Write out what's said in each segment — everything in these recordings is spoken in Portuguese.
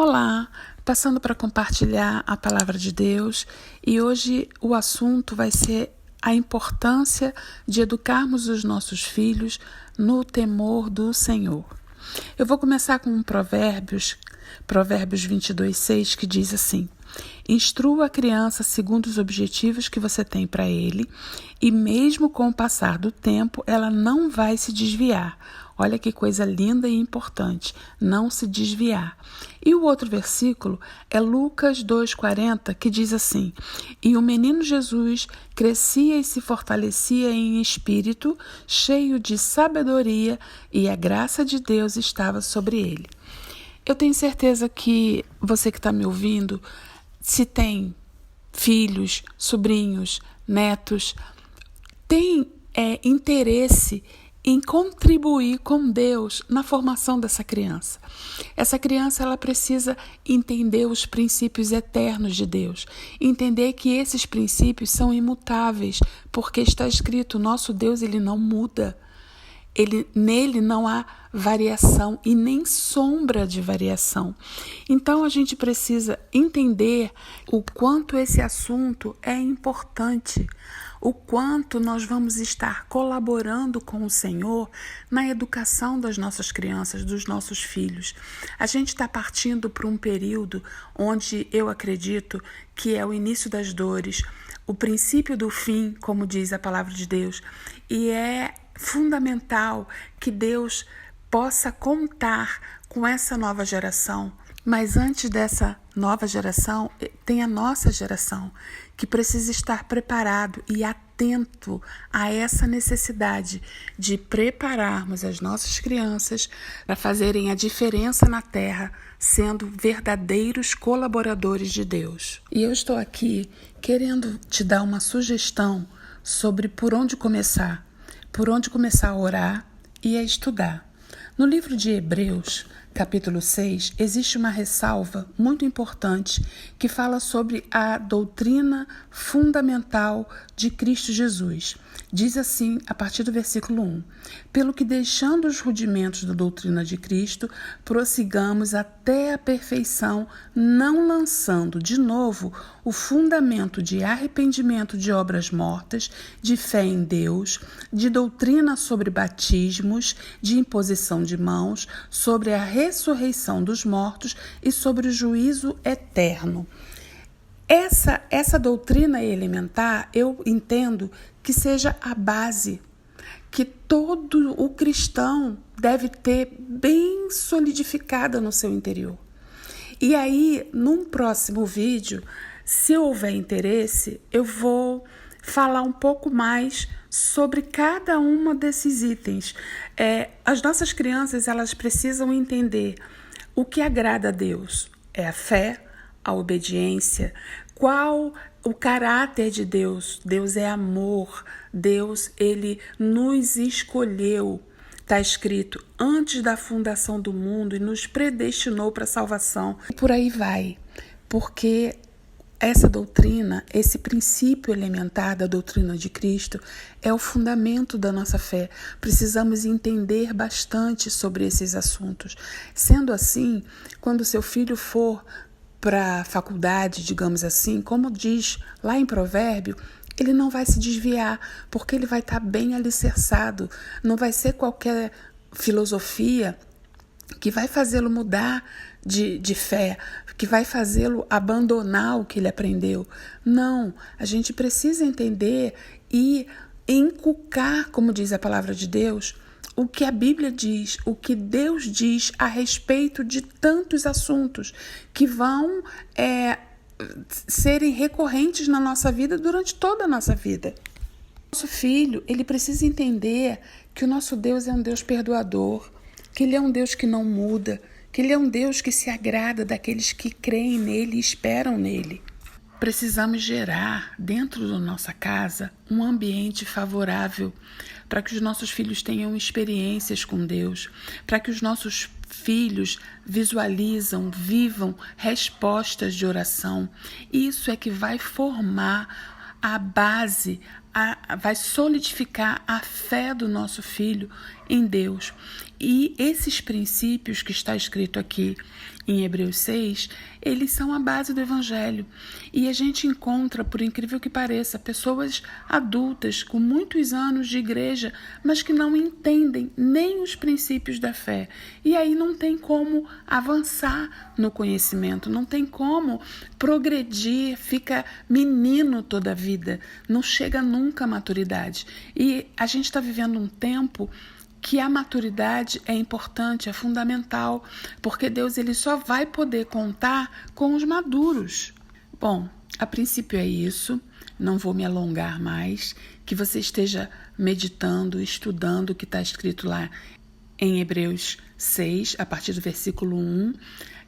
Olá, passando para compartilhar a palavra de Deus e hoje o assunto vai ser a importância de educarmos os nossos filhos no temor do Senhor. Eu vou começar com Provérbios 22:6, que diz assim: instrua a criança segundo os objetivos que você tem para ele, e mesmo com o passar do tempo, ela não vai se desviar. Olha que coisa linda e importante, não se desviar. E o outro versículo é Lucas 2:40, que diz assim: e o menino Jesus crescia e se fortalecia em espírito, cheio de sabedoria, e a graça de Deus estava sobre ele. Eu tenho certeza que você que está me ouvindo, se tem filhos, sobrinhos, netos, tem interesse em contribuir com Deus na formação dessa criança. Essa criança ela precisa entender os princípios eternos de Deus, entender que esses princípios são imutáveis, porque está escrito, nosso Deus ele não muda. Nele não há variação e nem sombra de variação. Então a gente precisa entender o quanto esse assunto é importante, o quanto nós vamos estar colaborando com o Senhor na educação das nossas crianças, dos nossos filhos. A gente está partindo para um período onde eu acredito que é o início das dores, o princípio do fim, como diz a palavra de Deus, e é fundamental que Deus possa contar com essa nova geração. Mas antes dessa nova geração, tem a nossa geração, que precisa estar preparado e atento a essa necessidade de prepararmos as nossas crianças para fazerem a diferença na terra, sendo verdadeiros colaboradores de Deus. E eu estou aqui querendo te dar uma sugestão sobre por onde começar a orar e a estudar. No livro de Hebreus, capítulo 6, existe uma ressalva muito importante que fala sobre a doutrina fundamental de Cristo Jesus. Diz assim, a partir do versículo 1: pelo que, deixando os rudimentos da doutrina de Cristo, prossigamos até a perfeição, não lançando de novo o fundamento de arrependimento de obras mortas, de fé em Deus, de doutrina sobre batismos, de imposição de mãos, sobre a ressurreição dos mortos e sobre o juízo eterno. Essa doutrina elementar, eu entendo que seja a base que todo o cristão deve ter bem solidificada no seu interior. E aí, num próximo vídeo, se houver interesse, eu vou falar um pouco mais sobre cada uma desses itens. As nossas crianças, elas precisam entender o que agrada a Deus. É a fé, a obediência, qual o caráter de Deus. Deus é amor, Deus, ele nos escolheu, está escrito, antes da fundação do mundo e nos predestinou para a salvação. E por aí vai, porque essa doutrina, esse princípio elementar da doutrina de Cristo é o fundamento da nossa fé. Precisamos entender bastante sobre esses assuntos. Sendo assim, quando seu filho for para a faculdade, digamos assim, como diz lá em Provérbio, ele não vai se desviar, porque ele vai estar bem alicerçado. Não vai ser qualquer filosofia que vai fazê-lo mudar de fé, que vai fazê-lo abandonar o que ele aprendeu. Não, a gente precisa entender e inculcar, como diz a palavra de Deus, o que a Bíblia diz, o que Deus diz a respeito de tantos assuntos que vão serem recorrentes na nossa vida durante toda a nossa vida. Nosso filho, ele precisa entender que o nosso Deus é um Deus perdoador, que ele é um Deus que não muda, que ele é um Deus que se agrada daqueles que creem nele e esperam nele. Precisamos gerar dentro da nossa casa um ambiente favorável para que os nossos filhos tenham experiências com Deus, para que os nossos filhos vivam respostas de oração. Isso é que vai formar a base, vai solidificar a fé do nosso filho em Deus. E esses princípios que está escrito aqui em Hebreus 6, eles são a base do Evangelho. E a gente encontra, por incrível que pareça, pessoas adultas com muitos anos de igreja, mas que não entendem nem os princípios da fé. E aí não tem como avançar no conhecimento, não tem como progredir, fica menino toda a vida, não chega nunca à maturidade. E a gente está vivendo um tempo que a maturidade é importante, é fundamental, porque Deus ele só vai poder contar com os maduros. Bom, a princípio é isso, não vou me alongar mais, que você esteja meditando, estudando o que está escrito lá em Hebreus 6, a partir do versículo 1,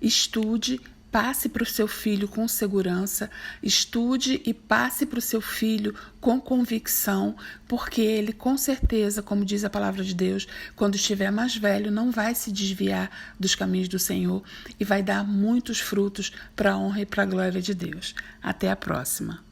estude, passe para o seu filho com segurança, estude e passe para o seu filho com convicção, porque ele, com certeza, como diz a palavra de Deus, quando estiver mais velho, não vai se desviar dos caminhos do Senhor e vai dar muitos frutos para a honra e para a glória de Deus. Até a próxima.